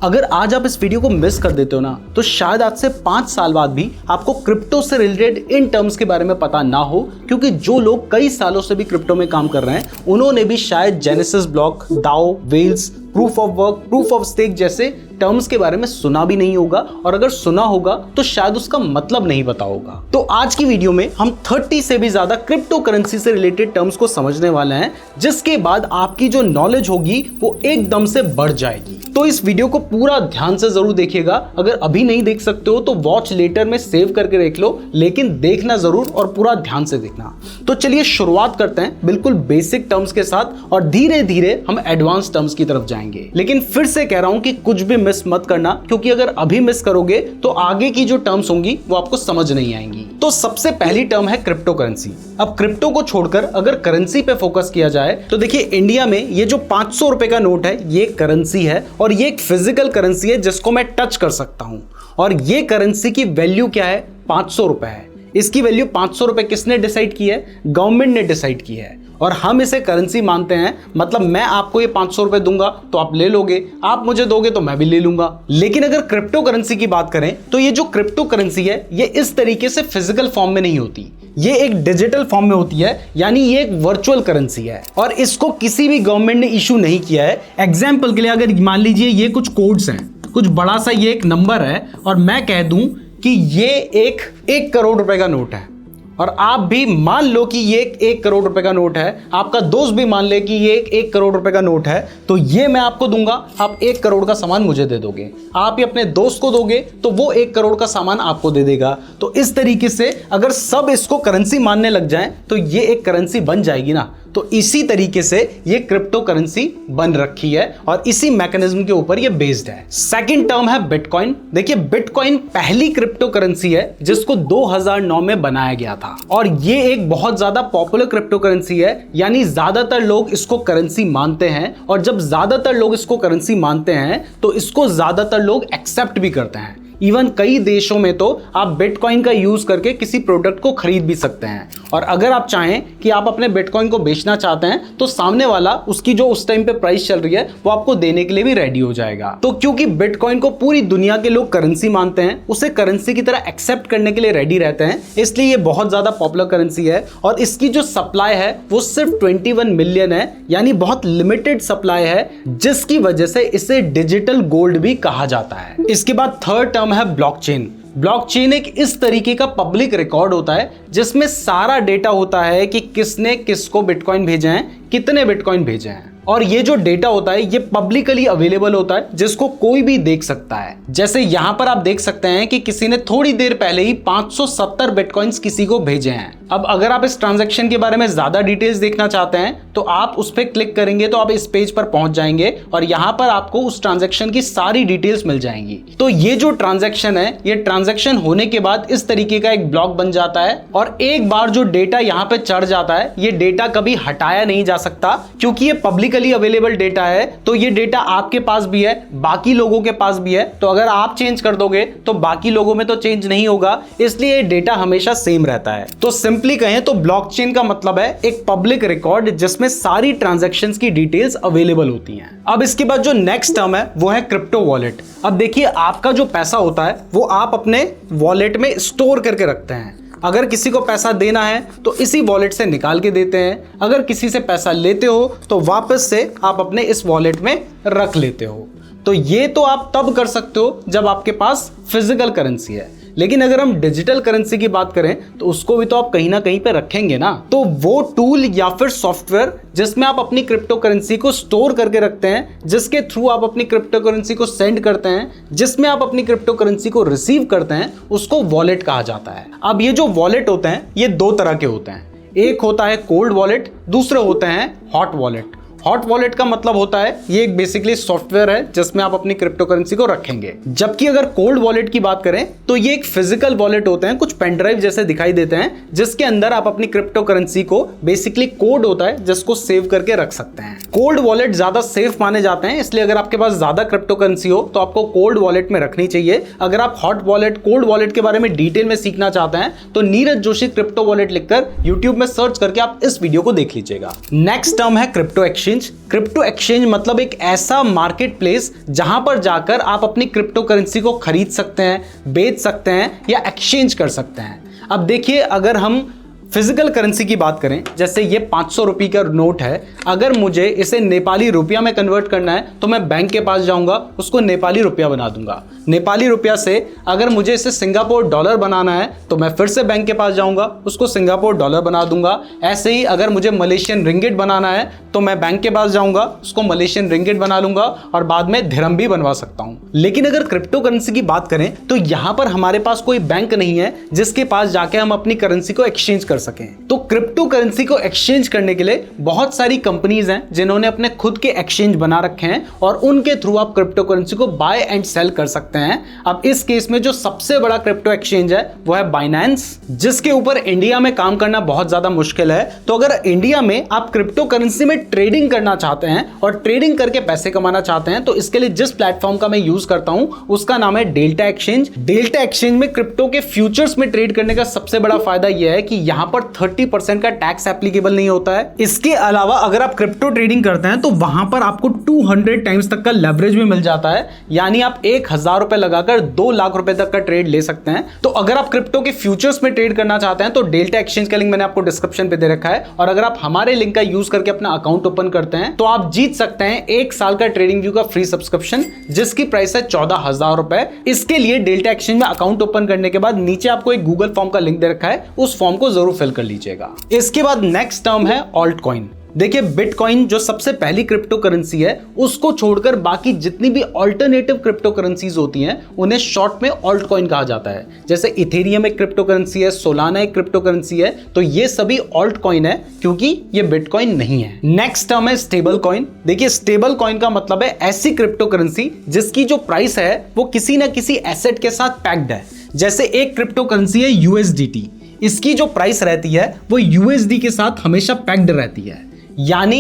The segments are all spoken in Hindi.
अगर आज आप इस वीडियो को मिस कर देते हो ना, तो शायद आज से 5 साल बाद भी आपको क्रिप्टो से रिलेटेड इन टर्म्स के बारे में पता ना हो, क्योंकि जो लोग कई सालों से भी क्रिप्टो में काम कर रहे हैं उन्होंने भी शायद genesis block, DAO, whales, proof of work, proof of stake जैसे टर्म्स के बारे में सुना भी नहीं होगा, और अगर सुना होगा तो शायद उसका मतलब नहीं पता होगा। तो आज की वीडियो में हम 30 से भी ज्यादा क्रिप्टो करेंसी से रिलेटेड टर्म्स को समझने वाले हैं, जिसके बाद आपकी जो नॉलेज होगी वो एकदम से बढ़ जाएगी। तो इस वीडियो को पूरा ध्यान से जरूर देखिएगा। अगर अभी नहीं देख सकते हो तो वॉच लेटर में सेव करके देख लो, लेकिन देखना जरूर और पूरा ध्यान से देखना। तो चलिए शुरुआत करते हैं बिल्कुल बेसिक टर्म्स के साथ, और धीरे धीरे हम एडवांस टर्म्स की तरफ जाएंगे। लेकिन फिर से कह रहा हूं कि कुछ भी मिस मत करना, क्योंकि अगर अभी मिस करोगे तो आगे की जो टर्म्स होंगी वो आपको समझ नहीं आएंगी। तो सबसे पहली टर्म है क्रिप्टो करेंसी। अब क्रिप्टो को छोड़कर अगर करेंसी पे फोकस किया जाए तो देखिए, इंडिया में ये जो 500 रुपए का नोट है ये करेंसी है, और ये एक फिजिकल करेंसी है जिसको मैं टच कर सकता हूं। और ये करेंसी की वैल्यू क्या है? 500 रुपए है। इसकी वैल्यू 500 रुपए किसने डिसाइड की है? गवर्नमेंट ने डिसाइड की है, और हम इसे करेंसी मानते हैं। मतलब मैं आपको ये 500 रुपए दूंगा तो आप ले लोगे, आप मुझे दोगे तो मैं भी ले लूंगा। लेकिन अगर क्रिप्टो करेंसी की बात करें तो ये जो क्रिप्टो करेंसी है ये इस तरीके से फिजिकल फॉर्म में नहीं होती, ये एक डिजिटल फॉर्म में होती है, यानी ये एक वर्चुअल करेंसी है, और इसको किसी भी गवर्नमेंट ने इशू नहीं किया है। एग्जाम्पल के लिए अगर मान लीजिए ये कुछ कोड्स हैं, कुछ बड़ा सा ये एक नंबर है, और मैं कह दूं कि ये एक करोड़ रुपए का नोट है, और आप भी मान लो कि ये 1 करोड़ रुपए का नोट है, आपका दोस्त भी मान ले कि ये 1 करोड़ रुपए का नोट है, तो ये मैं आपको दूंगा, आप 1 करोड़ का सामान मुझे दे दोगे, आप ही अपने दोस्त को दोगे तो वो 1 करोड़ का सामान आपको दे देगा। तो इस तरीके से अगर सब इसको करेंसी मानने लग जाएं तो ये एक करेंसी बन जाएगी ना। तो इसी तरीके से ये क्रिप्टो करेंसी बन रखी है, और इसी मैकेनिज्म के ऊपर ये बेस्ड है। सेकंड टर्म है बिटकॉइन। देखिए, बिटकॉइन पहली क्रिप्टो करेंसी है जिसको 2009 में बनाया गया था, और ये एक बहुत ज्यादा पॉपुलर क्रिप्टो करेंसी है, यानी ज्यादातर लोग इसको करेंसी मानते हैं, और जब ज्यादातर लोग इसको करेंसी मानते हैं तो इसको ज्यादातर लोग एक्सेप्ट भी करते हैं। इवन कई देशों में तो आप बिटकॉइन का यूज करके किसी प्रोडक्ट को खरीद भी सकते हैं, और अगर आप चाहें कि आप अपने बिटकॉइन को बेचना चाहते हैं तो सामने वाला उसकी जो उस टाइम पे प्राइस चल रही है वो आपको देने के लिए भी रेडी हो जाएगा। तो क्योंकि बिटकॉइन को पूरी दुनिया के लोग करेंसी मानते हैं, उसे करेंसी की तरह एक्सेप्ट करने के लिए रेडी रहते हैं, इसलिए ये बहुत ज्यादा पॉपुलर करेंसी है। और इसकी जो सप्लाई है वो सिर्फ 21 मिलियन है, यानी बहुत लिमिटेड सप्लाई है, जिसकी वजह से इसे डिजिटल गोल्ड भी कहा जाता है। इसके बाद थर्ड टर्म है ब्लॉकचेन। ब्लॉकचेन एक इस तरीके का पब्लिक रिकॉर्ड होता है जिसमें सारा डेटा होता है कि किसने किसको बिटकॉइन भेजे हैं, कितने बिटकॉइन भेजे हैं, और ये जो डेटा होता है ये पब्लिकली अवेलेबल होता है, जिसको कोई भी देख सकता है। जैसे यहां पर आप देख सकते हैं कि किसी ने थोड़ी देर पहले ही 570 बिटकॉइंस किसी को भेजे हैं। अब अगर आप इस ट्रांजैक्शन के बारे में ज्यादा डिटेल्स देखना चाहते हैं तो आप उस पर क्लिक करेंगे तो आप इस पेज पर पहुंच जाएंगे, और यहां पर आपको उस ट्रांजैक्शन की सारी डिटेल्स मिल जाएंगी। तो ये जो ट्रांजैक्शन है, ये ट्रांजैक्शन होने के बाद इस तरीके का एक ब्लॉक बन जाता है, और एक बार जो डेटा यहां पे चढ़ जाता है, ये डेटा कभी हटाया नहीं जा सकता, क्योंकि ये पब्लिकली अवेलेबल डेटा है। तो ये डेटा आपके पास भी है, बाकी लोगों के पास भी है, तो अगर आप चेंज कर दोगे तो बाकी लोगों में तो चेंज नहीं होगा, इसलिए ये डेटा हमेशा सेम रहता है। तो सिंपली कहें तो ब्लॉकचेन का मतलब है एक पब्लिक रिकॉर्ड जिसमें सारी ट्रांजैक्शंस की डिटेल्स अवेलेबल होती हैं। अब इसके बाद जो नेक्स्ट टर्म है वो है क्रिप्टो वॉलेट। अब देखिए, आपका जो पैसा होता है वो आप अपने वॉलेट में स्टोर करके रखते हैं। अगर किसी को पैसा देना है तो इसी वॉलेट से निकाल के देते हैं, अगर किसी से पैसा लेते हो तो वापस से आप अपने इस वॉलेट में रख लेते हो। तो ये तो आप तब कर सकते हो जब आपके पास फिजिकल करेंसी है, लेकिन अगर हम डिजिटल करेंसी की बात करें तो उसको भी तो आप कहीं ना कहीं पे रखेंगे ना। तो वो टूल या फिर सॉफ्टवेयर जिसमें आप अपनी क्रिप्टो करेंसी को स्टोर करके रखते हैं, जिसके थ्रू आप अपनी क्रिप्टो करेंसी को सेंड करते हैं, जिसमें आप अपनी क्रिप्टो करेंसी को रिसीव करते हैं, उसको वॉलेट कहा जाता है। अब ये जो वॉलेट होते हैं ये 2 तरह के होते हैं। एक होता है कोल्ड वॉलेट, दूसरे होते हैं हॉट वॉलेट। हॉट वॉलेट का मतलब होता है ये एक बेसिकली सॉफ्टवेयर है जिसमें आप अपनी क्रिप्टो करेंसी को रखेंगे। जबकि अगर कोल्ड वॉलेट की बात करें तो ये एक फिजिकल वॉलेट होते हैं, कुछ पेन ड्राइव जैसे दिखाई देते हैं, जिसके अंदर आप अपनी क्रिप्टो करेंसी को, बेसिकली कोड होता है जिसको सेव करके रख सकते हैं। कोल्ड वॉलेट ज्यादा सेफ माने जाते हैं, इसलिए अगर आपके पास ज्यादा क्रिप्टो करेंसी हो तो आपको कोल्ड वॉलेट में रखनी चाहिए। अगर आप हॉट वॉलेट, कोल्ड वॉलेट के बारे में डिटेल में सीखना चाहते हैं तो नीरज जोशी क्रिप्टो वॉलेट लिखकर यूट्यूब में सर्च करके आप इस वीडियो को देख लीजिएगा। नेक्स्ट टर्म है क्रिप्टो एक्सचेंज। क्रिप्टो एक्सचेंज मतलब एक ऐसा मार्केट प्लेस जहां पर जाकर आप अपनी क्रिप्टो करेंसी को खरीद सकते हैं, बेच सकते हैं या एक्सचेंज कर सकते हैं। अब देखिए, अगर हम फिजिकल करेंसी की बात करें, जैसे ये 500 रुपये का नोट है, अगर मुझे इसे नेपाली रुपया में कन्वर्ट करना है तो मैं बैंक के पास जाऊंगा, उसको नेपाली रुपया बना दूंगा। नेपाली रुपया से अगर मुझे इसे सिंगापुर डॉलर बनाना है तो मैं फिर से बैंक के पास जाऊंगा, उसको सिंगापुर डॉलर बना दूंगा। ऐसे ही अगर मुझे मलेशियन रिंगिट बनाना है तो मैं बैंक के पास जाऊंगा, उसको मलेशियन रिंगिट बना लूंगा और बाद में दिरहम भी बनवा सकता हूं। लेकिन अगर क्रिप्टो करेंसी की बात करें तो यहां पर हमारे पास कोई बैंक नहीं है जिसके पास जाके हम अपनी करेंसी को एक्सचेंज कर सकें। तो क्रिप्टो करेंसी को एक्सचेंज करने के लिए बहुत सारी कंपनीज हैं जिन्होंने अपने खुद के एक्सचेंज बना रखे हैं और उनके थ्रू आप क्रिप्टो करेंसी को बाय एंड सेल कर सकते हैं। अब इस केस में जो सबसे बड़ा क्रिप्टो एक्सचेंज है वो है बाइनेंस, जिसके ऊपर इंडिया में काम करना बहुत ज्यादा मुश्किल है। तो अगर इंडिया में आप क्रिप्टो करेंसी में ट्रेडिंग करना चाहते हैं और ट्रेडिंग करके पैसे कमाना चाहते हैं तो इसके लिए जिस प्लेटफॉर्म का मैं यूज करता हूं उसका नाम है डेल्टा एक्सचेंज। डेल्टा एक्सचेंज में क्रिप्टो के फ्यूचर्स में ट्रेड करने का सबसे बड़ा फायदा यह है कि यहां पर 30% का टैक्स एप्लीकेबल नहीं होता है। इसके अलावा अगर आप क्रिप्टो ट्रेडिंग करते हैं तो वहां पर आपको 200 टाइम्स तक का लेवरेज भी मिल जाता है, यानी आप 1000 रुपए लगाकर 2 लाख रुपए तक का ट्रेड ले सकते हैं। तो अगर आप क्रिप्टो के फ्यूचर्स में ट्रेड करना चाहते हैं तो डेल्टा एक्सचेंज का लिंक मैंने आपको डिस्क्रिप्शन पे दे रखा है, और अगर आप हमारे लिंक का यूज करके अपना अकाउंट ओपन करते हैं तो आप जीत सकते हैं 1 साल का ट्रेडिंग व्यू का फ्री सब्सक्रिप्शन, जिसकी प्राइस है 14,000 रुपए। इसके लिए डेल्टा एक्सचेंज में अकाउंट ओपन करने के बाद नीचे आपको एक गूगल फॉर्म का लिंक दे रखा है, उस फॉर्म को जरूर फिल कर लीजिएगा। इसके बाद नेक्स्ट टर्म है ऑल्ट कॉइन। देखिए, बिटकॉइन जो सबसे पहली क्रिप्टो करेंसी है उसको छोड़कर बाकी जितनी भी ऑल्टरनेटिव क्रिप्टो करेंसीज होती हैं उन्हें शॉर्ट में ऑल्ट कॉइन कहा जाता है। जैसे इथेरियम एक क्रिप्टो करेंसी है, सोलाना एक क्रिप्टो करेंसी है, तो ये सभी ऑल्ट कॉइन है क्योंकि ये बिटकॉइन नहीं है। नेक्स्ट टर्म है स्टेबल कॉइन। देखिए, स्टेबल कॉइन का मतलब है ऐसी क्रिप्टो करेंसी जिसकी जो प्राइस है वो किसी ना किसी एसेट के साथ पैक्ड है। जैसे एक क्रिप्टो करेंसी है यूएसडीटी, इसकी जो प्राइस रहती है वो यूएसडी के साथ हमेशा पैक्ड रहती है, यानी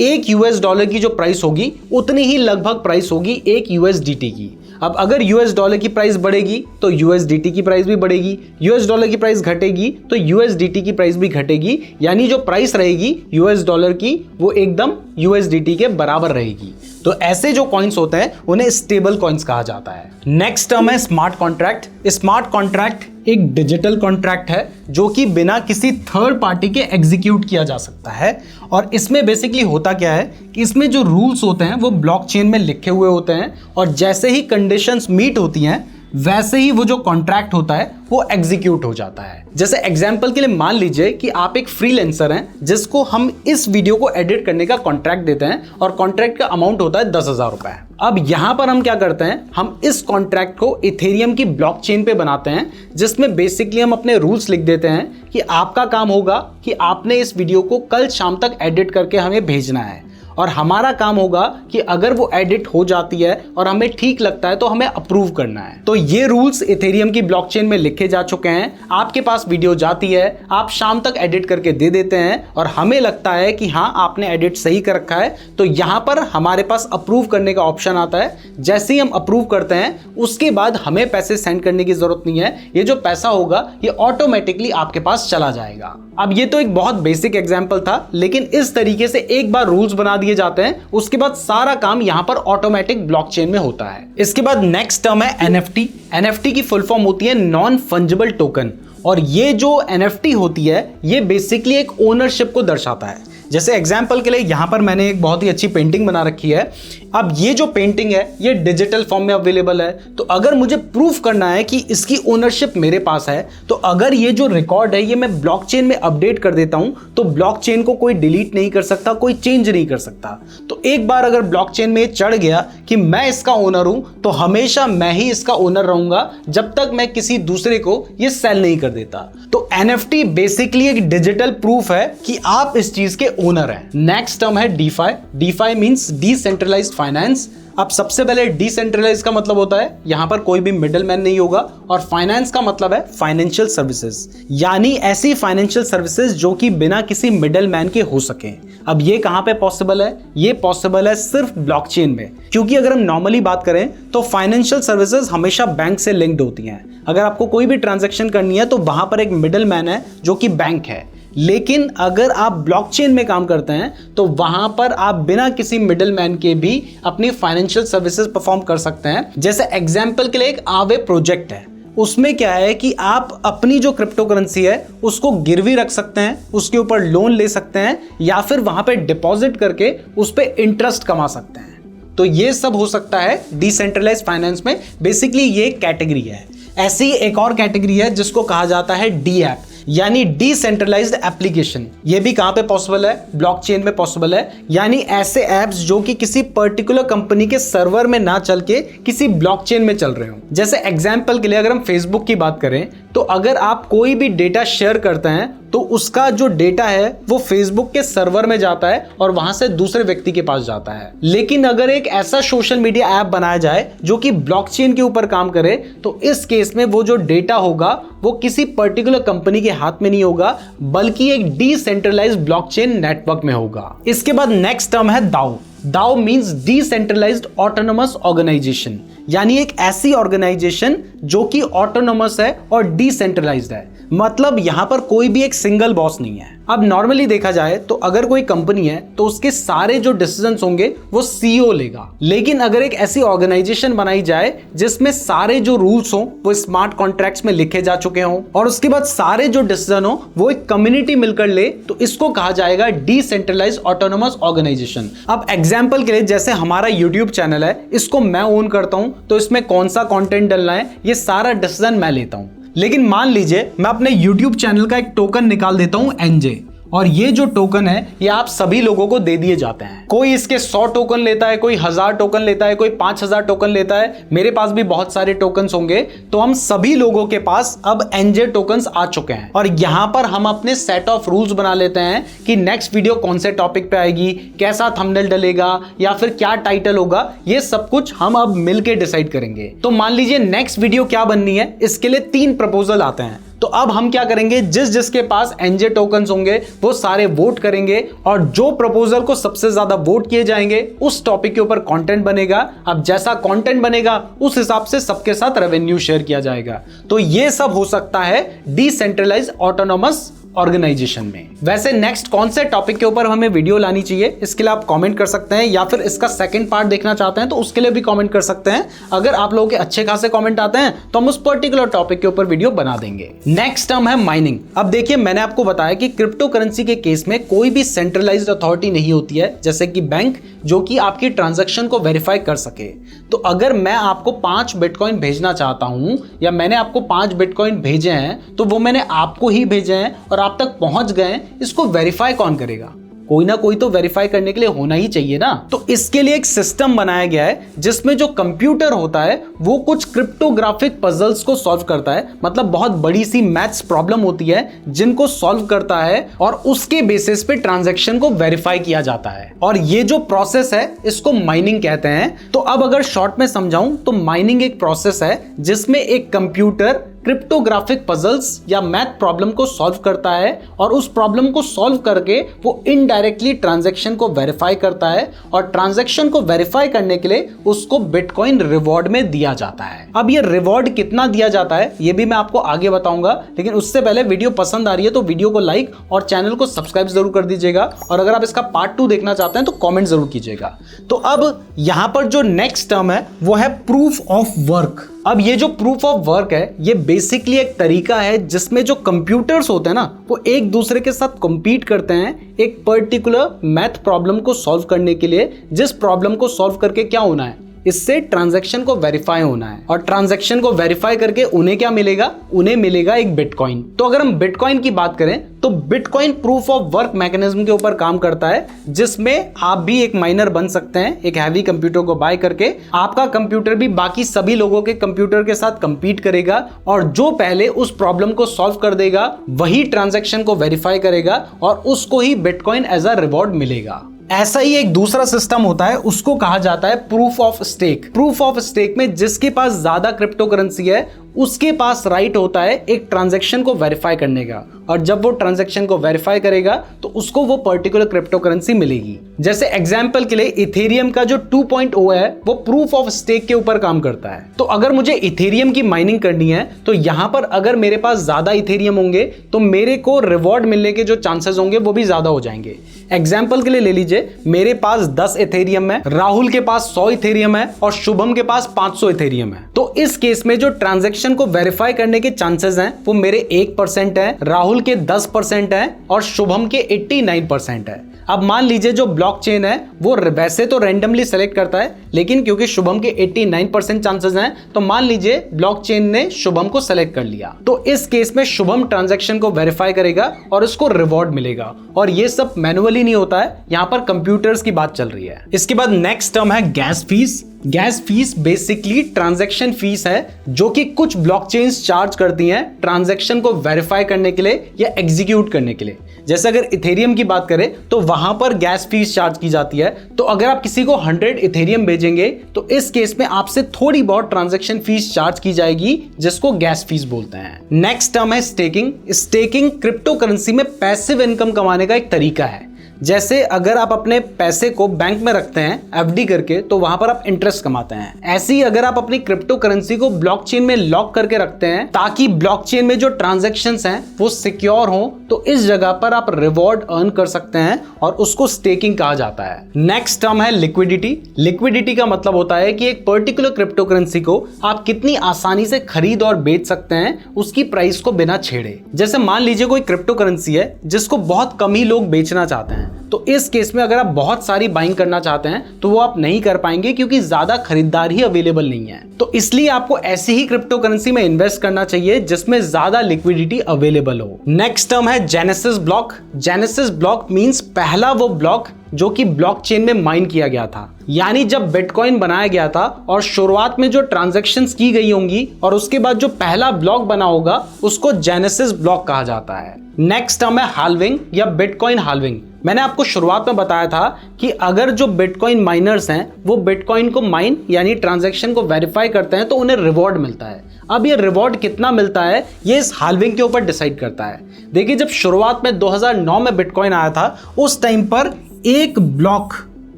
एक यूएस डॉलर की जो प्राइस होगी उतनी ही लगभग प्राइस होगी एक यूएसडीटी की। अब अगर यूएस डॉलर की प्राइस बढ़ेगी तो यूएसडीटी की प्राइस भी बढ़ेगी, यूएस डॉलर की प्राइस घटेगी तो यूएसडीटी की प्राइस भी घटेगी, यानी जो प्राइस रहेगी यूएस डॉलर की वो एकदम यूएसडीटी के बराबर रहेगी। तो ऐसे जो कॉइन्स होते हैं उन्हें स्टेबल कॉइन्स कहा जाता है। नेक्स्ट टर्म है स्मार्ट कॉन्ट्रैक्ट। स्मार्ट कॉन्ट्रैक्ट एक डिजिटल कॉन्ट्रैक्ट है जो कि बिना किसी थर्ड पार्टी के एग्जीक्यूट किया जा सकता है, और इसमें बेसिकली होता क्या है कि इसमें जो रूल्स होते हैं वो ब्लॉकचेन में लिखे हुए होते हैं, और जैसे ही कंडीशंस मीट होती हैं वैसे ही वो जो कॉन्ट्रैक्ट होता है वो एग्जीक्यूट हो जाता है। जैसे एग्जांपल के लिए मान लीजिए कि आप एक फ्रीलांसर हैं जिसको हम इस वीडियो को एडिट करने का कॉन्ट्रैक्ट देते हैं और कॉन्ट्रैक्ट का अमाउंट होता है 10,000 रुपए। अब यहां पर हम क्या करते हैं, हम इस कॉन्ट्रैक्ट को इथेरियम की ब्लॉकचेन पे बनाते हैं, जिसमें बेसिकली हम अपने रूल्स लिख देते हैं कि आपका काम होगा कि आपने इस वीडियो को कल शाम तक एडिट करके हमें भेजना है, और हमारा काम होगा कि अगर वो एडिट हो जाती है और हमें ठीक लगता है तो हमें अप्रूव करना है। तो ये रूल्स इथेरियम की ब्लॉकचेन में लिखे जा चुके हैं। आपके पास वीडियो जाती है, आप शाम तक एडिट करके दे देते हैं और हमें लगता है कि हाँ आपने एडिट सही कर रखा है, तो यहां पर हमारे पास अप्रूव करने का ऑप्शन आता है। जैसे ही हम अप्रूव करते हैं उसके बाद हमें पैसे सेंड करने की जरूरत नहीं है, ये जो पैसा होगा ये ऑटोमेटिकली आपके पास चला जाएगा। अब ये तो एक बहुत बेसिक एग्जांपल था, लेकिन इस तरीके से एक बार रूल्स बना दिए जाते हैं उसके बाद सारा काम यहां पर ऑटोमेटिक ब्लॉकचेन में होता है। इसके बाद नेक्स्ट टर्म है एनएफटी। एनएफटी की फुल फॉर्म होती है नॉन फंजिबल टोकन, और ये जो एनएफटी होती है ये बेसिकली एक ओनरशिप को दर्शाता है। जैसे एग्जाम्पल के लिए यहाँ पर मैंने एक बहुत ही अच्छी पेंटिंग बना रखी है। अब ये जो पेंटिंग है ये डिजिटल फॉर्म में अवेलेबल है, तो अगर मुझे प्रूफ करना है कि इसकी ओनरशिप मेरे पास है, तो अगर ये जो रिकॉर्ड है ये मैं ब्लॉकचेन में अपडेट कर देता हूं तो ब्लॉकचेन को कोई डिलीट नहीं कर सकता, कोई चेंज नहीं कर सकता। तो एक बार अगर ब्लॉकचेन में चढ़ गया कि मैं इसका ओनर हूं तो हमेशा मैं ही इसका ओनर रहूंगा जब तक मैं किसी दूसरे को ये सेल नहीं कर देता। तो एनएफटी बेसिकली एक डिजिटल प्रूफ है कि आप इस चीज के ओनर हैं। नेक्स्ट टर्म है DeFi. DeFi means decentralised finance. अब सबसे पहले डिसेंट्रलाइज का मतलब होता है यहां पर कोई भी मिडिल मैन नहीं होगा, और फाइनेंस का मतलब है फाइनेंशियल सर्विसेज, यानी ऐसी फाइनेंशियल सर्विसेज जो कि बिना किसी मिडिल मैन के हो सके। अब ये कहां पे पॉसिबल है, ये पॉसिबल है सिर्फ ब्लॉकचेन में, क्योंकि अगर हम नॉर्मली बात करें तो फाइनेंशियल सर्विसेज हमेशा बैंक से लिंक्ड होती हैं। अगर आपको कोई भी ट्रांजैक्शन करनी है तो वहां पर एक मिडिल मैन है जो कि बैंक है, लेकिन अगर आप ब्लॉकचेन में काम करते हैं तो वहां पर आप बिना किसी मिडलमैन के भी अपनी फाइनेंशियल सर्विसेज परफॉर्म कर सकते हैं। जैसे एग्जांपल के लिए एक आवे प्रोजेक्ट है, उसमें क्या है कि आप अपनी जो क्रिप्टो करेंसी है उसको गिरवी रख सकते हैं, उसके ऊपर लोन ले सकते हैं या फिर वहां पे डिपॉजिट करके उस पे इंटरेस्ट कमा सकते हैं। तो ये सब हो सकता है डिसेंट्रलाइज्ड फाइनेंस में। बेसिकली ये एक कैटेगरी है। ऐसी ही एक और कैटेगरी है जिसको कहा जाता है डी ऐप, यानी डिसेंट्रलाइज्ड एप्लीकेशन। ये भी कहां पे पॉसिबल है? ब्लॉकचेन में पॉसिबल है। यानी ऐसे एप्स जो कि किसी पर्टिकुलर कंपनी के सर्वर में ना चल के किसी ब्लॉकचेन में चल रहे हो। जैसे एग्जांपल के लिए अगर हम फेसबुक की बात करें तो अगर आप कोई भी डेटा शेयर करते हैं तो उसका जो डेटा है वो फेसबुक के सर्वर में जाता है और वहां से दूसरे व्यक्ति के पास जाता है। लेकिन अगर एक ऐसा सोशल मीडिया ऐप बनाया जाए जो कि ब्लॉकचेन के ऊपर काम करे तो इस केस में वो जो डेटा होगा वो किसी पर्टिकुलर कंपनी के हाथ में नहीं होगा बल्कि एक डिसेंट्रलाइज्ड ब्लॉकचेन नेटवर्क में होगा। इसके बाद नेक्स्ट टर्म है दाओ। दाओ मींस डिसेंट्रलाइज्ड ऑटोनोमस ऑर्गेनाइजेशन, यानी एक ऐसी ऑर्गेनाइजेशन जो कि ऑटोनोमस है और डिसेंट्रलाइज्ड है। मतलब यहां पर कोई भी एक सिंगल बॉस नहीं है। अब नॉर्मली देखा जाए तो अगर कोई कंपनी है तो उसके सारे जो डिसीजंस होंगे वो सीईओ लेगा। लेकिन अगर एक ऐसी ऑर्गेनाइजेशन बनाई जाए जिसमें सारे जो रूल्स हों वो स्मार्ट कॉन्ट्रैक्ट्स में लिखे जा चुके हों और उसके बाद सारे जो डिसीजन हो वो एक कम्युनिटी मिलकर ले, तो इसको कहा जाएगा डिसेंट्रलाइज्ड ऑटोनोमस ऑर्गेनाइजेशन। अब एग्जांपल के लिए जैसे हमारा यूट्यूब चैनल है, इसको मैं ओन करता हूं तो इसमें कौन सा कंटेंट डलना है ये सारा डिसीजन मैं लेता हूं। लेकिन मान लीजिए मैं अपने YouTube चैनल का एक टोकन निकाल देता हूं NJ, और ये जो टोकन है ये आप सभी लोगों को दे दिए जाते हैं। कोई इसके 100 टोकन लेता है, कोई 1000 टोकन लेता है, कोई 5000 टोकन लेता है। मेरे पास भी बहुत सारे टोकन्स होंगे। तो हम सभी लोगों के पास अब NJ टोकन्स आ चुके हैं और यहां पर हम अपने सेट ऑफ रूल्स बना लेते हैं कि नेक्स्ट वीडियो कौन से टॉपिक पे आएगी, कैसा थंबनेल डलेगा या फिर क्या टाइटल होगा। ये सब कुछ हम अब मिलकर डिसाइड करेंगे। तो मान लीजिए नेक्स्ट वीडियो क्या बननी है, इसके लिए 3 प्रपोजल आते हैं। तो अब हम क्या करेंगे, जिसके पास NJ टोकन्स होंगे वो सारे वोट करेंगे और जो प्रपोजल को सबसे ज्यादा वोट किए जाएंगे उस टॉपिक के ऊपर कंटेंट बनेगा। अब जैसा कंटेंट बनेगा उस हिसाब से सबके साथ रेवेन्यू शेयर किया जाएगा। तो ये सब हो सकता है डिसेंट्रलाइज्ड ऑटोनोमस ऑर्गेनाइजेशन में। वैसे नेक्स्ट कौन से टॉपिक के ऊपर हमें वीडियो लानी चाहिए इसके लिए आप कमेंट कर सकते हैं, या फिर इसका सेकंड पार्ट देखना चाहते हैं तो उसके लिए भी कमेंट कर सकते हैं। अगर आप लोगों के अच्छे खासे कमेंट आते हैं तो हम उस पर्टिकुलर टॉपिक के ऊपर वीडियो बना देंगे। नेक्स्ट टर्म है माइनिंग। अब देखिए मैंने आपको बताया कि क्रिप्टो करेंसी के केस में कोई भी सेंट्रलाइज्ड अथॉरिटी नहीं होती है जैसे कि बैंक, जो कि आपकी ट्रांजैक्शन को वेरीफाई कर सके। तो अगर मैं आपको 5 बिटकॉइन भेजना चाहता हूं या मैंने आपको 5 बिटकॉइन भेजे हैं तो वो मैंने आपको ही भेजे हैं और आप तक पहुंच गए, इसको वेरीफाई कौन करेगा? कोई ना कोई तो वेरीफाई करने के लिए होना ही चाहिए ना। तो इसके लिए एक सिस्टम बनाया गया है जिसमें जो कंप्यूटर होता है वो कुछ क्रिप्टोग्राफिक पजल्स को सॉल्व करता है। मतलब बहुत बड़ी सी मैथ्स प्रॉब्लम होती है जिनको सॉल्व करता है और उसके बेसिस पे ट्रांजैक्शन को वेरीफाई किया जाता है। और ये जो प्रोसेस है इसको माइनिंग कहते हैं। तो अब अगर शॉर्ट में समझाऊं तो माइनिंग एक प्रोसेस है जिसमें एक कंप्यूटर क्रिप्टोग्राफिक पजल्स या मैथ प्रॉब्लम को सॉल्व करता है और उस प्रॉब्लम को सॉल्व करके वो इनडायरेक्टली ट्रांजैक्शन को वेरीफाई करता है और ट्रांजैक्शन को वेरीफाई करने के लिए उसको बिटकॉइन रिवॉर्ड में दिया जाता है। अब ये रिवॉर्ड कितना दिया जाता है ये भी मैं आपको आगे बताऊंगा, लेकिन उससे पहले वीडियो पसंद आ रही है तो वीडियो को लाइक और चैनल को सब्सक्राइब जरूर कर दीजिएगा, और अगर आप इसका पार्ट 2 देखना चाहते हैं तो कॉमेंट जरूर कीजिएगा। तो अब यहां पर जो नेक्स्ट टर्म है वो है प्रूफ ऑफ वर्क। अब ये जो प्रूफ ऑफ वर्क है ये बेसिकली एक तरीका है जिसमें जो कंप्यूटर्स होते हैं ना वो एक दूसरे के साथ compete करते हैं एक पर्टिकुलर मैथ प्रॉब्लम को सॉल्व करने के लिए, जिस प्रॉब्लम को सॉल्व करके क्या होना है, इससे ट्रांजैक्शन को वेरीफाई होना है। और ट्रांजैक्शन को वेरीफाई करके उन्हें क्या मिलेगा, उन्हें मिलेगा एक बिटकॉइन। तो अगर हम बिटकॉइन की बात करें तो bitcoin proof of work mechanism के ऊपर काम करता है, जिसमें आप भी एक माइनर बन सकते हैं एक हैवी कंप्यूटर को बाय करके। आपका कंप्यूटर भी बाकी सभी लोगों के कंप्यूटर के साथ कंपीट करेगा और जो पहले उस प्रॉब्लम को सॉल्व कर देगा वही ट्रांजैक्शन को वेरीफाई करेगा और उसको ही बिटकॉइन एज अ रिवॉर्ड मिलेगा। ऐसा ही एक दूसरा सिस्टम होता है, उसको कहा जाता है proof of stake. Proof of stake में जिसके पास ज्यादा क्रिप्टो करेंसी है उसके पास राइट होता है एक ट्रांजैक्शन को वेरीफाई करने का, और जब वो ट्रांजैक्शन को वेरीफाई करेगा तो उसको वो पर्टिकुलर क्रिप्टो करेंसी मिलेगी। जैसे एग्जांपल के लिए इथेरियम का जो 2.0 है वो प्रूफ ऑफ स्टेक के ऊपर काम करता है। तो अगर मुझे इथेरियम की माइनिंग करनी है तो यहां पर अगर मेरे पास ज्यादा इथेरियम होंगे तो मेरे को रिवॉर्ड मिलने के जो चांसेस होंगे वो भी ज्यादा हो जाएंगे। एग्जाम्पल के लिए ले लीजिए, मेरे पास 10 इथेरियम है, राहुल के पास 100 इथेरियम है और शुभम के पास 500 इथेरियम है। तो इस केस में जो ट्रांजैक्शन को वेरीफाई करने के चांसेस हैं वो मेरे 1% है, राहुल के 10% है और शुभम के 89% है। अब मान लीजिए जो ब्लॉकचेन है वो वैसे तो रैंडमली सेलेक्ट करता है, लेकिन क्योंकि शुभम के 89% चांसेस हैं तो मान लीजिए ब्लॉकचेन ने शुभम को सेलेक्ट कर लिया। तो इस केस में शुभम ट्रांजैक्शन को वेरीफाई करेगा और उसको रिवॉर्ड मिलेगा, और ये सब मैनुअली नहीं होता है, यहां पर कंप्यूटर्स की बात चल रही है। इसके बाद नेक्स्ट टर्म है gas fees. Gas fees basically transaction fees है जो कि कुछ ब्लॉकचेन्स चार्ज करती हैं ट्रांजैक्शन को वेरीफाई करने के लिए या एग्जीक्यूट करने के लिए। जैसे अगर इथेरियम की बात करें तो वहां पर गैस फीस चार्ज की जाती है। तो अगर आप किसी को 100 इथेरियम भेजेंगे तो इस केस में आपसे थोड़ी बहुत ट्रांजैक्शन फीस चार्ज की जाएगी, जिसको गैस फीस बोलते हैं। नेक्स्ट टर्म है स्टेकिंग। स्टेकिंग क्रिप्टो करेंसी में पैसिव इनकम कमाने का एक तरीका है। जैसे अगर आप अपने पैसे को बैंक में रखते हैं एफडी करके तो वहां पर आप इंटरेस्ट कमाते हैं। ऐसे ही अगर आप अपनी क्रिप्टो करेंसी को ब्लॉकचेन में लॉक करके रखते हैं ताकि ब्लॉकचेन में जो ट्रांजैक्शंस हैं वो सिक्योर हो, तो इस जगह पर आप रिवॉर्ड अर्न कर सकते हैं और उसको स्टेकिंग कहा जाता है। नेक्स्ट टर्म है लिक्विडिटी। लिक्विडिटी का मतलब होता है कि एक पर्टिकुलर क्रिप्टो करेंसी को आप कितनी आसानी से खरीद और बेच सकते हैं उसकी प्राइस को बिना छेड़े। जैसे मान लीजिए कोई क्रिप्टो करेंसी है जिसको बहुत कम ही लोग बेचना चाहते हैं, तो इस केस में अगर आप बहुत सारी बाइंग करना चाहते हैं तो वो आप नहीं कर पाएंगे क्योंकि ज्यादा खरीदार ही अवेलेबल नहीं है। तो इसलिए आपको ऐसी ही क्रिप्टो करेंसी में इन्वेस्ट करना चाहिए जिसमें ज्यादा लिक्विडिटी अवेलेबल हो। नेक्स्ट टर्म है genesis block. Genesis block means पहला वो ब्लॉक जो कि ब्लॉकचेन में माइन किया गया था। यानी जब बिटकॉइन बनाया गया था और शुरुआत में जो ट्रांजैक्शंस की गई होंगी और उसके बाद जो पहला ब्लॉक बना होगा उसको जेनेसिस ब्लॉक कहा जाता है। नेक्स्ट टर्म है हाल्विंग या बिटकॉइन हाल्विंग। मैंने आपको शुरुआत में बताया था कि अगर जो बिटकॉइन माइनर्स हैं वो बिटकॉइन को माइन यानी ट्रांजैक्शन को वेरीफाई करते हैं तो उन्हें रिवॉर्ड मिलता है। अब ये रिवॉर्ड कितना मिलता है ये इस हाल्विंग के ऊपर डिसाइड करता है। देखिए, जब शुरुआत में 2009 में बिटकॉइन आया था उस टाइम पर एक ब्लॉक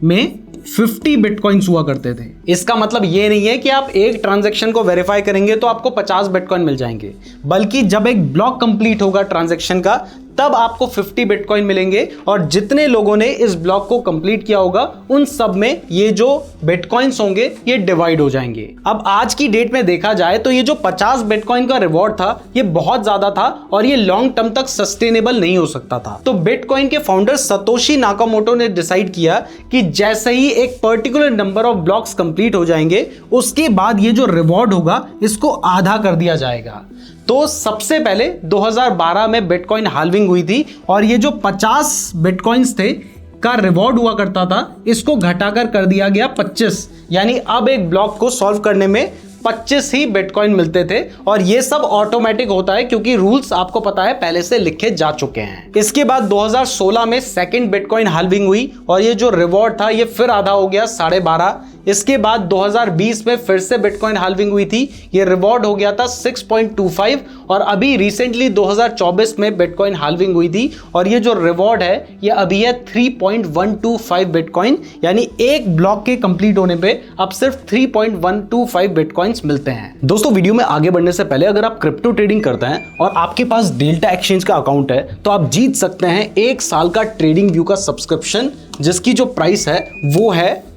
में 50 बिटकॉइंस हुआ करते थे। इसका मतलब ये नहीं है कि आप एक ट्रांजैक्शन को वेरीफाई करेंगे तो आपको 50 बिटकॉइन मिल जाएंगे, बल्कि जब एक ब्लॉक कंप्लीट होगा ट्रांजैक्शन का तब आपको 50 बिटकॉइन मिलेंगे, और जितने लोगों ने इस ब्लॉक को कंप्लीट किया होगा उन सब में ये जो बिटकॉइंस होंगे ये डिवाइड हो जाएंगे। अब आज की डेट में देखा जाए तो ये जो 50 बिटकॉइन का रिवॉर्ड था ये बहुत ज्यादा था और ये लॉन्ग टर्म तक सस्टेनेबल नहीं हो सकता था। तो बिटकॉइन के फाउंडर सतोशी नाकामोटो ने डिसाइड किया कि जैसे ही एक particular number of blocks complete हो जाएंगे उसके बाद ये जो रिवॉर्ड होगा इसको आधा कर दिया जाएगा। तो सबसे पहले 2012 में बिटकॉइन हाल्विंग हुई थी और ये जो 50 बिटकॉइंस थे का रिवॉर्ड हुआ करता था इसको घटाकर कर दिया गया 25। यानी अब एक ब्लॉक को सॉल्व करने में 25 ही बिटकॉइन मिलते थे, और ये सब ऑटोमेटिक होता है क्योंकि रूल्स आपको पता है पहले से लिखे जा चुके हैं। इसके बाद 2016 में सेकंड बिटकॉइन हाल्विंग हुई और ये जो रिवॉर्ड था ये फिर आधा हो गया 12.5। इसके बाद 2020 में फिर से बिटकॉइन हाल्विंग हुई थी, ये रिवॉर्ड हो गया था 6.25, और अभी रिसेंटली 2024 में बिटकॉइन हाल्विंग हुई थी और ये जो रिवॉर्ड है ये अभी है 3.125 बिटकॉइन। यानी एक ब्लॉक के कंप्लीट होने पे अब सिर्फ 3.125 बिटकॉइंस मिलते हैं। दोस्तों, वीडियो में आगे बढ़ने से पहले अगर आप क्रिप्टो ट्रेडिंग करते हैं और आपके पास डेल्टा एक्सचेंज का अकाउंट है तो आप जीत सकते हैं 1 साल का ट्रेडिंग व्यू का सब्सक्रिप्शन, जिसकी जो प्राइस है वो है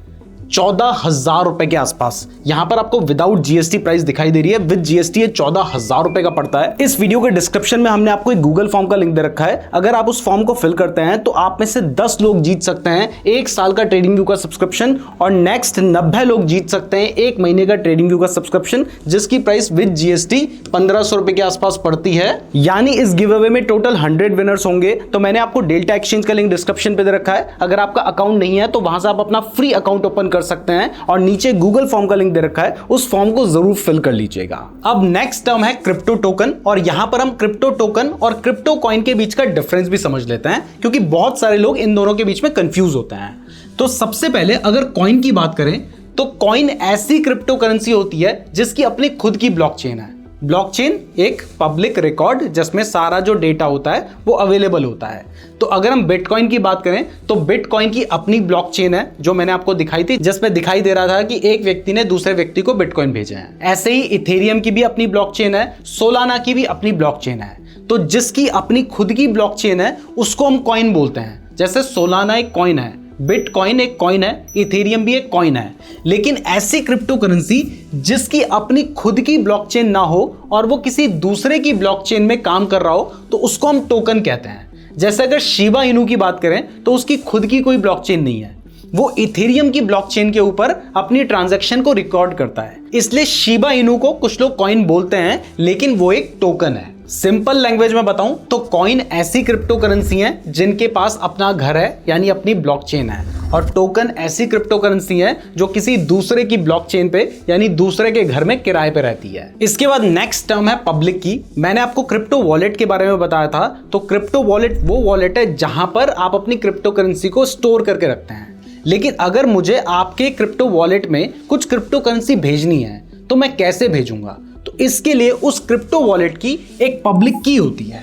14,000 रुपए के आसपास। यहां पर आपको विदाउट जीएसटी प्राइस दिखाई दे रही है, विद जीएसटी ये 14,000 रुपए का पड़ता है। इस वीडियो के डिस्क्रिप्शन में हमने आपको एक गूगल फॉर्म का लिंक दे रखा है, अगर आप उस फॉर्म को फिल करते हैं तो आप में से 10 लोग जीत सकते हैं 1 साल का ट्रेडिंग व्यू का सब्सक्रिप्शन, और नेक्स्ट 90 लोग जीत सकते हैं 1 महीने का ट्रेडिंग व्यू का सब्सक्रिप्शन, जिसकी प्राइस विद जीएसटी 1500 रुपए के आसपास पड़ती है। यानी इस गिव अवे में टोटल 100 विनर्स होंगे। तो मैंने आपको डेल्टा एक्सचेंज का लिंक डिस्क्रिप्शन पे दे रखा है, अगर आपका अकाउंट नहीं है तो वहां से आप अपना फ्री अकाउंट ओपन कर सकते हैं, और नीचे गूगल फॉर्म का लिंक दे रखा है, उस फॉर्म को जरूर फिल कर लीजिएगा। अब नेक्स्ट टर्म है क्रिप्टो टोकन, और यहां पर हम क्रिप्टो टोकन और क्रिप्टो कॉइन के बीच का डिफरेंस भी समझ लेते हैं क्योंकि बहुत सारे लोग इन दोनों के बीच में कंफ्यूज होते हैं। तो सबसे पहले अगर कॉइन की बात करें तो कॉइन ऐसी क्रिप्टो करेंसी होती है जिसकी अपनी खुद की ब्लॉकचेन है। ब्लॉकचेन एक पब्लिक रिकॉर्ड जिसमें सारा जो डेटा होता है वो अवेलेबल होता है। तो अगर हम बिटकॉइन की बात करें तो बिटकॉइन की अपनी ब्लॉकचेन है जो मैंने आपको दिखाई थी, जिसमें दिखाई दे रहा था कि एक व्यक्ति ने दूसरे व्यक्ति को बिटकॉइन भेजे हैं। ऐसे ही इथेरियम की भी अपनी ब्लॉकचेन है, सोलाना की भी अपनी ब्लॉकचेन है। तो जिसकी अपनी खुद की ब्लॉकचेन है उसको हम कॉइन बोलते हैं। जैसे सोलाना एक कॉइन है, बिटकॉइन एक कॉइन है, इथेरियम भी एक कॉइन है। लेकिन ऐसी क्रिप्टो करेंसी जिसकी अपनी खुद की ब्लॉकचेन ना हो और वो किसी दूसरे की ब्लॉकचेन में काम कर रहा हो तो उसको हम टोकन कहते हैं। जैसे अगर शिबा इनू की बात करें तो उसकी खुद की कोई ब्लॉकचेन नहीं है, वो इथेरियम की ब्लॉकचेन के ऊपर अपनी ट्रांजैक्शन को रिकॉर्ड करता है, इसलिए शिबा इनू को कुछ लोग कॉइन बोलते हैं, लेकिन वो एक टोकन है। सिंपल लैंग्वेज में बताऊं तो कॉइन ऐसी क्रिप्टो करेंसी हैं जिनके पास अपना घर है यानी अपनी ब्लॉकचेन है, और टोकन ऐसी क्रिप्टो करेंसी है जो किसी दूसरे की ब्लॉकचेन पे यानी दूसरे के घर में किराए पे रहती है। इसके बाद नेक्स्ट टर्म है पब्लिक की। मैंने आपको क्रिप्टो वॉलेट के बारे में बताया था, तो क्रिप्टो वॉलेट वो वॉलेट है जहां पर आप अपनी क्रिप्टो करेंसी को स्टोर करके रखते हैं। लेकिन अगर मुझे आपके क्रिप्टो वॉलेट में कुछ क्रिप्टो करेंसी भेजनी है तो मैं कैसे भेजूंगा? तो इसके लिए उस क्रिप्टो वॉलेट की एक पब्लिक की होती है,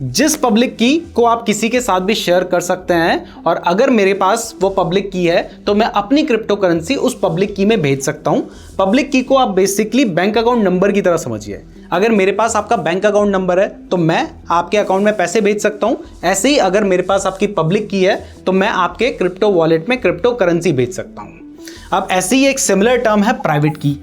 जिस पब्लिक की को आप किसी के साथ भी शेयर कर सकते हैं। और अगर मेरे पास वो पब्लिक की है तो मैं अपनी क्रिप्टो करेंसी उस पब्लिक की में भेज सकता हूं। पब्लिक की को आप बेसिकली बैंक अकाउंट नंबर की तरह समझिए। अगर मेरे पास आपका बैंक अकाउंट नंबर है तो मैं आपके अकाउंट में पैसे भेज सकता हूं। ऐसे ही अगर मेरे पास आपकी पब्लिक की है तो मैं आपके क्रिप्टो वॉलेट में क्रिप्टो करेंसी भेज सकता हूं। अब ऐसे ही एक सिमिलर टर्म है प्राइवेट की।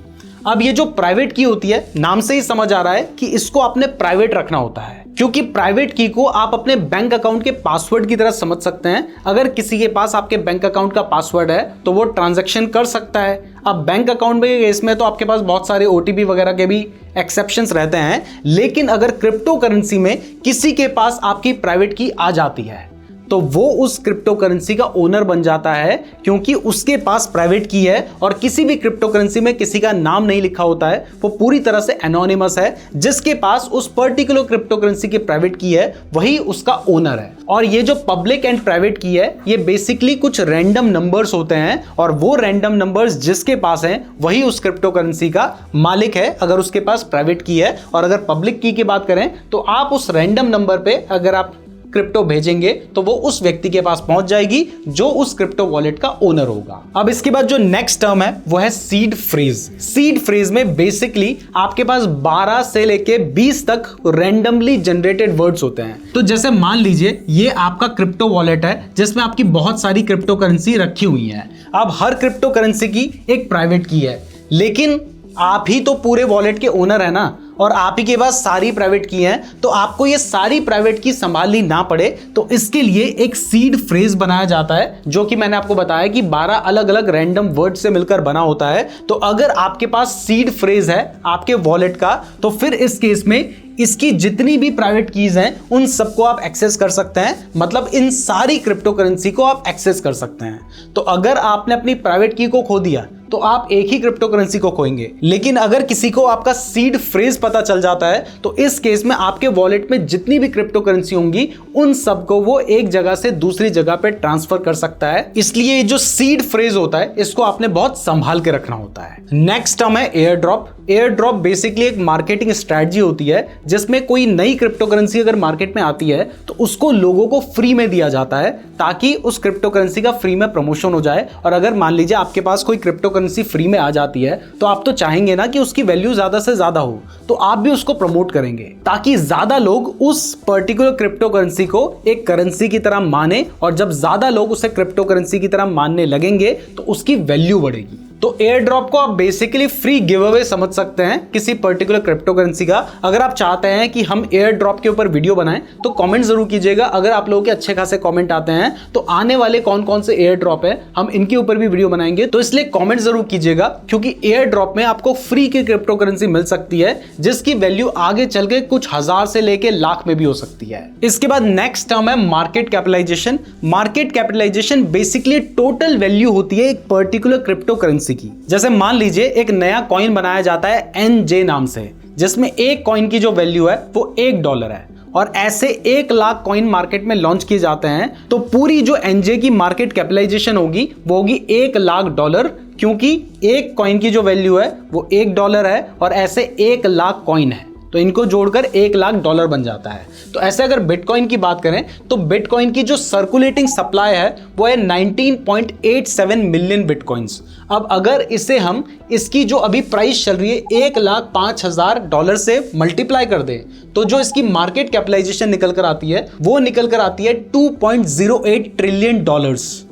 अब ये जो प्राइवेट की होती है, नाम से ही समझ आ रहा है कि इसको आपने प्राइवेट रखना होता है, क्योंकि प्राइवेट की को आप अपने बैंक अकाउंट के पासवर्ड की तरह समझ सकते हैं। अगर किसी के पास आपके बैंक अकाउंट का पासवर्ड है तो वो ट्रांजैक्शन कर सकता है। अब बैंक अकाउंट में इसमें तो आपके पास बहुत सारे OTP वगैरह के भी एक्सेप्शंस रहते हैं, लेकिन अगर क्रिप्टो करेंसी में किसी के पास आपकी प्राइवेट की आ जाती है तो वो उस क्रिप्टो करेंसी का ओनर बन जाता है, क्योंकि उसके पास प्राइवेट की है और किसी भी क्रिप्टो करेंसी में किसी का नाम नहीं लिखा होता है, वो पूरी तरह से एनोनिमस है। जिसके पास उस पर्टिकुलर क्रिप्टो करेंसी की प्राइवेट की है वही उसका ओनर है। और ये जो पब्लिक एंड प्राइवेट की है ये बेसिकली कुछ रैंडम नंबर्स होते हैं, और वो रैंडम नंबर्स जिसके पास हैं वही उस क्रिप्टो करेंसी का मालिक है, अगर उसके पास प्राइवेट की है। और अगर पब्लिक की बात करें तो आप उस रैंडम नंबर पे अगर आप क्रिप्टो भेजेंगे तो वो उस व्यक्ति के पास पहुंच जाएगी जो उस क्रिप्टो वॉलेट का ओनर होगा। अब इसके बाद जो नेक्स्ट टर्म है वो है सीड फ्रेज। सीड फ्रेज में बेसिकली आपके पास 12 से लेके 20 तक रैंडमली जनरेटेड वर्ड्स होते हैं। तो जैसे मान लीजिए ये आपका क्रिप्टो वॉलेट है जिसमें आपकी बहुत सारी क्रिप्टो करेंसी रखी हुई है। अब हर क्रिप्टो करेंसी की एक प्राइवेट की है, लेकिन आप ही तो पूरे वॉलेट के ओनर है ना, और आप ही के पास सारी प्राइवेट की हैं, तो आपको ये सारी प्राइवेट की संभालनी ना पड़े तो इसके लिए एक सीड फ्रेज बनाया जाता है, जो कि मैंने आपको बताया कि 12 अलग अलग रैंडम वर्ड से मिलकर बना होता है। तो अगर आपके पास सीड फ्रेज है आपके वॉलेट का तो फिर इस केस में इसकी जितनी भी प्राइवेट कीज हैं उन सबको आप एक्सेस कर सकते हैं, मतलब इन सारी क्रिप्टो करेंसी को आप एक्सेस कर सकते हैं। तो अगर आपने अपनी प्राइवेट की को खो दिया तो आप एक ही क्रिप्टो करेंसी को खोएंगे, लेकिन अगर किसी को आपका सीड फ्रेज पता चल जाता है तो इस केस में आपके वॉलेट में जितनी भी क्रिप्टो करेंसी होंगी उन सबको वो एक जगह से दूसरी जगह पे ट्रांसफर कर सकता है। इसलिए जो सीड फ्रेज होता है इसको आपने बहुत संभाल के रखना होता है। नेक्स्ट टर्म है air drop. Air drop basically एक मार्केटिंग स्ट्रेटजी होती है जिसमें कोई नई क्रिप्टो करेंसी अगर मार्केट में आती है तो उसको लोगों को फ्री में दिया जाता है, ताकि उस क्रिप्टो करेंसी का फ्री में प्रमोशन हो जाए। और अगर मान लीजिए आपके पास कोई क्रिप्टो करेंसी फ्री में आ जाती है तो आप तो चाहेंगे ना कि उसकी वैल्यू ज्यादा से ज्यादा हो, तो आप भी उसको प्रमोट करेंगे ताकि ज्यादा लोग उस पर्टिकुलर क्रिप्टो करेंसी को एक करेंसी की तरह माने, और जब ज्यादा लोग उसे क्रिप्टो करेंसी की तरह मानने लगेंगे तो उसकी वैल्यू बढ़ेगी। तो एयर ड्रॉप को आप बेसिकली फ्री गिव अवे समझ सकते हैं किसी पर्टिकुलर क्रिप्टो करेंसी का। अगर आप चाहते हैं कि हम एयर ड्रॉप के ऊपर वीडियो बनाएं तो कमेंट जरूर कीजिएगा। अगर आप लोगों के अच्छे खासे कमेंट आते हैं तो आने वाले कौन कौन से एयर ड्रॉप है हम इनके ऊपर भी वीडियो बनाएंगे, तो इसलिए कमेंट जरूर कीजिएगा, क्योंकि एयर ड्रॉप में आपको फ्री की क्रिप्टो करेंसी मिल सकती है जिसकी वैल्यू आगे चल के कुछ हजार से लेके लाख में भी हो सकती है। इसके बाद नेक्स्ट टर्म है market capitalisation. Market capitalisation basically total value होती है एक पर्टिकुलर क्रिप्टो करेंसी की। जैसे मान लीजिए एक नया कॉइन बनाया जाता है NJ नाम से, जिसमें एक कॉइन की जो वैल्यू है वो $1 है, और ऐसे 1 लाख कॉइन मार्केट में लॉन्च किए जाते हैं, तो पूरी जो NJ की मार्केट कैपिटलाइजेशन होगी वो होगी $1 लाख, क्योंकि एक कॉइन की जो वैल्यू है वो $1 है और ऐसे 1 लाख कॉइन है। तो इनको जोड़कर $1,00,000 बन जाता है। तो ऐसे अगर बिटकॉइन की बात करें तो बिटकॉइन की जो सर्कुलेटिंग सप्लाई है वो है 19.87 मिलियन बिटकॉइंस। अब अगर इसे हम इसकी जो अभी प्राइस चल रही है $1,05,000 से मल्टीप्लाई कर दें तो जो इसकी मार्केट कैपिटलाइजेशन निकल कर आती है वो निकल कर आती है $2.08 ट्रिलियन।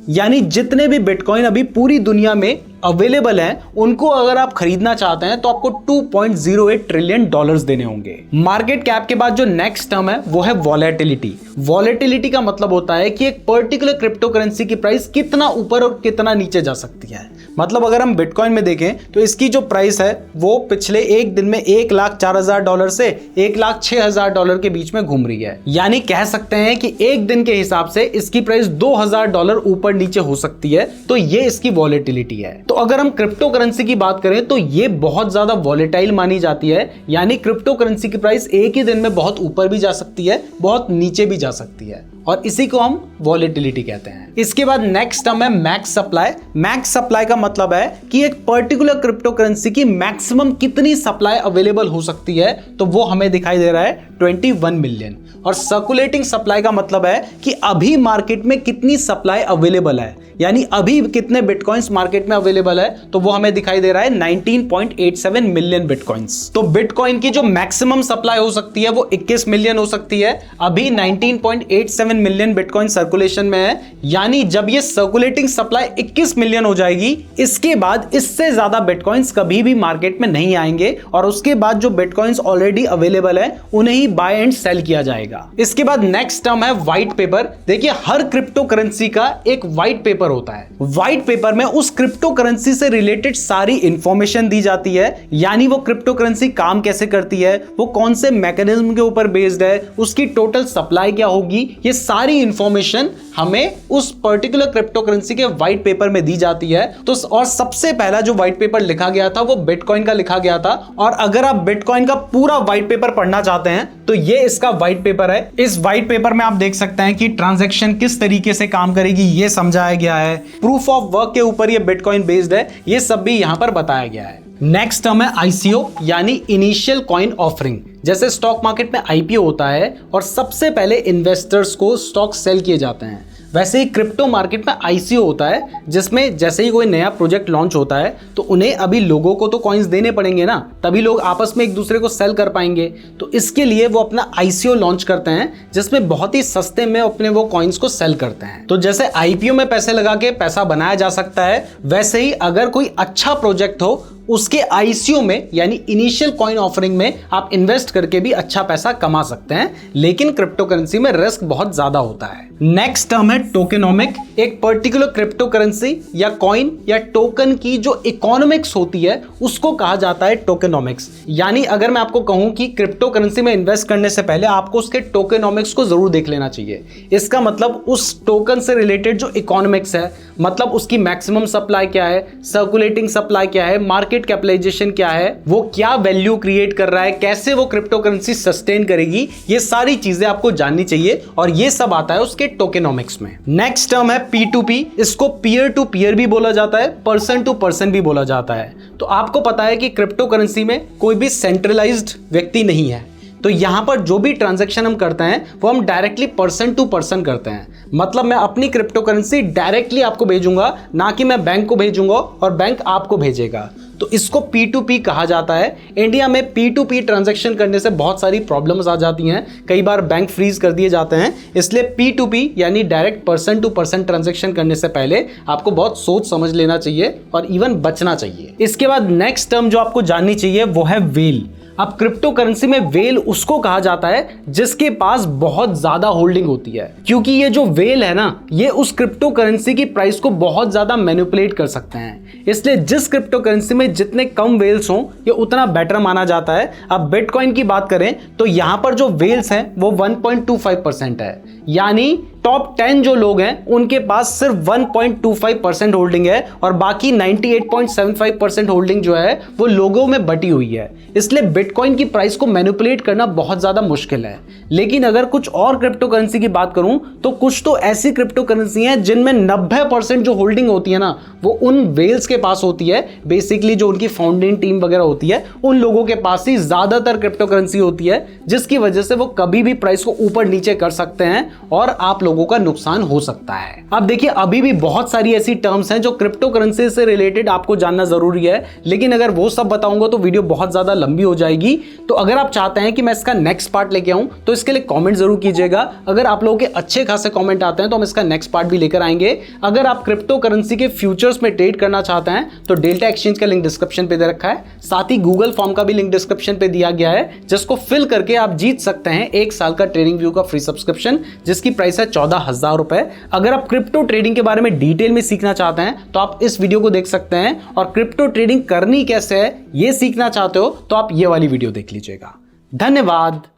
यानी जितने भी बिटकॉइन अभी पूरी दुनिया में अवेलेबल हैं उनको अगर आप खरीदना चाहते हैं तो आपको $2.08 ट्रिलियन देने होंगे। मार्केट कैप के बाद जो नेक्स्ट टर्म है वो है वॉलेटिलिटी। वॉलेटिलिटी का मतलब होता है कि एक पर्टिकुलर क्रिप्टो करेंसी की प्राइस कितना ऊपर और कितना नीचे जा सकती है। मतलब अगर हम बिटकॉइन में देखें तो इसकी जो प्राइस है वो पिछले एक दिन में $1,04,000 से $1,06,000 के बीच में घूम रही है। यानी कह सकते हैं कि एक दिन के हिसाब से इसकी प्राइस $2,000 ऊपर नीचे हो सकती है। तो ये इसकी वॉलेटिलिटी है। तो अगर हम क्रिप्टो करेंसी की बात करें तो ये बहुत ज्यादा वॉलेटाइल मानी जाती है। यानी क्रिप्टो करेंसी की प्राइस एक ही दिन में बहुत ऊपर भी जा सकती है, बहुत नीचे भी जा सकती है, और इसी को हम वॉलेटिलिटी कहते हैं। इसके बाद नेक्स्ट टर्म है मैक्स सप्लाई। मैक्स सप्लाई का मतलब है कि एक पर्टिकुलर क्रिप्टो करेंसी की मैक्सिमम कितनी सप्लाई अवेलेबल हो सकती है, तो वो हमें दिखाई दे रहा है 21 मिलियन। और सर्कुलेटिंग सप्लाई का मतलब है कि अभी मार्केट में कितनी सप्लाई अवेलेबल है, यानी अभी कितने बिटकॉइंस मार्केट में अवेलेबल है, तो वो हमें दिखाई दे रहा है 19.87 मिलियन बिटकॉइंस। तो बिटकॉइन की जो मैक्सिमम सप्लाई हो सकती है वो 21 मिलियन हो सकती है। अभी 19.87 मिलियन बिटकॉइन सर्कुलेशन में है। यानी जब ये सर्कुलेटिंग सप्लाई 21 मिलियन हो जाएगी, इसके बाद इससे ज्यादा बिटकॉइंस कभी भी मार्केट में नहीं आएंगे, और उसके बाद जो बिटकॉइंस ऑलरेडी अवेलेबल है उन्हें ही बाय एंड सेल किया जाएगा। इसके बाद नेक्स्ट टर्म है व्हाइट पेपर। देखिए हर क्रिप्टो करेंसी का एक व्हाइट पेपर होता है। व्हाइट पेपर में उस क्रिप्टो करेंसी से रिलेटेड सारी इंफॉर्मेशन दी जाती है। यानी वो क्रिप्टो करेंसी काम कैसे करती है, वो कौन से मैकेनिज्म के ऊपर बेस्ड है, उसकी टोटल सप्लाई क्या होगी, ये सारी इंफॉर्मेशन हमें उस पर्टिकुलर क्रिप्टो करेंसी के व्हाइट पेपर में दी जाती है। तो और सबसे पहला जो व्हाइट पेपर लिखा गया था वो बिटकॉइन का लिखा गया था। और अगर आप बिटकॉइन का पूरा व्हाइट पेपर पढ़ना चाहते हैं तो ये इसका व्हाइट पेपर है। इस व्हाइट पेपर में आप देख सकते हैं कि ट्रांजैक्शन किस तरीके से काम करेगी ये समझाया गया है। प्रूफ ऑफ वर्क के ऊपर ये बिटकॉइन बेस्ड है, ये सब भी यहां पर बताया गया है। नेक्स्ट टर्म है आईसीओ यानी इनिशियल कॉइन ऑफरिंग। जैसे स्टॉक मार्केट में आईपीओ होता है और सबसे पहले इन्वेस्टर्स को स्टॉक सेल किए जाते हैं, वैसे ही क्रिप्टो मार्केट में आईसीओ होता है जिसमें जैसे ही कोई नया प्रोजेक्ट लॉन्च होता है तो उन्हें अभी लोगों को तो कॉइन्स देने पड़ेंगे ना, तभी लोग आपस में एक दूसरे को सेल कर पाएंगे। तो इसके लिए वो अपना आईसीओ लॉन्च करते हैं जिसमें बहुत ही सस्ते में अपने वो कॉइन्स को सेल करते हैं। तो जैसे आईपीओ में पैसे लगा के पैसा बनाया जा सकता है, वैसे ही अगर कोई अच्छा प्रोजेक्ट हो उसके आईसीओ में यानी इनिशियल कॉइन ऑफरिंग में आप इन्वेस्ट करके भी अच्छा पैसा कमा सकते हैं। लेकिन क्रिप्टो करेंसी में रिस्क बहुत ज्यादा होता है। नेक्स्ट टर्म है टोकेनोमिक। एक पर्टिकुलर क्रिप्टो करेंसी या कॉइन या टोकन की जो इकोनॉमिक्स होती है उसको कहा जाता है टोकेनोमिक्स। यानी अगर मैं आपको कहूं कि क्रिप्टो करेंसी में इन्वेस्ट करने से पहले आपको उसके टोकेनोमिक्स को जरूर देख लेना चाहिए। इसका मतलब उस टोकन से रिलेटेड जो इकोनॉमिक्स है, मतलब उसकी मैक्सिमम सप्लाई क्या है, सर्कुलेटिंग सप्लाई क्या है, मार्केट कैपिटलाइजेशन क्या है, वो क्या वैल्यू क्रिएट कर रहा है, कैसे वो क्रिप्टो करेंसी सस्टेन करेगी, ये सारी चीजें आपको जाननी चाहिए और ये सब आता है उसके टोकेनोमिक्स में। नेक्स्ट टर्म है P2P। इसको पीयर टू पीयर भी बोला जाता है, पर्सन टू पर्सन भी बोला जाता है। तो आपको पता है कि क्रिप्टो करेंसी में कोई भी सेंट्रलाइज्ड व्यक्ति नहीं है, तो यहां पर जो भी ट्रांजैक्शन हम करते हैं वो हम डायरेक्टली पर्सन टू पर्सन करते हैं। मतलब मैं अपनी क्रिप्टो करेंसी डायरेक्टली आपको भेजूंगा, ना कि मैं बैंक को भेजूंगा और बैंक आपको भेजेगा। तो इसको P2P कहा जाता है। इंडिया में P2P ट्रांजैक्शन करने से बहुत सारी प्रॉब्लम्स आ जाती हैं, कई बार बैंक फ्रीज कर दिए जाते हैं। इसलिए P2P यानी direct person to person transaction करने से पहले आपको बहुत सोच समझ लेना चाहिए और इवन बचना चाहिए। इसके बाद नेक्स्ट टर्म जो आपको जाननी चाहिए वो है वेल। अब क्रिप्टो करेंसी में वेल उसको कहा जाता है जिसके पास बहुत ज्यादा होल्डिंग होती है, क्योंकि ये जो वेल है ना, ये उस क्रिप्टो करेंसी की प्राइस को बहुत ज्यादा मैनिपुलेट कर सकते हैं। इसलिए जिस क्रिप्टो करेंसी में जितने कम वेल्स हों ये उतना बेटर माना जाता है। अब बिटकॉइन की बात करें तो यहां पर जो वेल्स हैं वो 1.25% है, यानी टॉप 10 जो लोग हैं उनके पास सिर्फ 1.25% होल्डिंग है और बाकी 98.75% होल्डिंग जो है वो लोगों में बटी हुई है। इसलिए बिटकॉइन की प्राइस को मैनिपुलेट करना बहुत ज्यादा मुश्किल है। लेकिन अगर कुछ और क्रिप्टो करेंसी की बात करूं तो कुछ तो ऐसी क्रिप्टो करेंसी हैं जिनमें 90% जो होल्डिंग होती है ना वो उन वेल्स के पास होती है। बेसिकली जो उनकी फाउंडिंग टीम वगैरह होती है उन लोगों के पास ही ज्यादातर क्रिप्टो करेंसी होती है, जिसकी वजह से वो कभी भी प्राइस को ऊपर नीचे कर सकते हैं और आप लोगों का नुकसान हो सकता है। अब देखिए अभी भी बहुत सारी ऐसी टर्म्स हैं जो क्रिप्टो करेंसी से रिलेटेड आपको जानना जरूरी है, लेकिन अगर वो सब बताऊंगा तो वीडियो बहुत ज्यादा लंबी हो जाएगी। तो अगर आप चाहते हैं कि मैं इसका नेक्स्ट पार्ट लेके आऊं तो इसके लिए कमेंट जरूर कीजिएगा। अगर आप लोगों के अच्छे खासे कमेंट आते हैं तो हम इसका नेक्स्ट पार्ट भी लेकर आएंगे। अगर आप क्रिप्टो करेंसी के फ्यूचर्स में ट्रेड करना चाहते हैं तो डेल्टा एक्सचेंज का लिंक डिस्क्रिप्शन पे दे रखा है, साथ ही गूगल फॉर्म का भी लिंक डिस्क्रिप्शन पे दिया गया है, जिसको फिल करके आप जीत सकते हैं 1 साल का ट्रेडिंग व्यू का फ्री सब्सक्रिप्शन, जिसकी प्राइस है 14,000 रुपए। अगर आप क्रिप्टो ट्रेडिंग के बारे में डिटेल में सीखना चाहते हैं तो आप इस वीडियो को देख सकते हैं, और क्रिप्टो ट्रेडिंग करनी कैसे है ये सीखना चाहते हो तो आप ये वाली वीडियो देख लीजिएगा। धन्यवाद।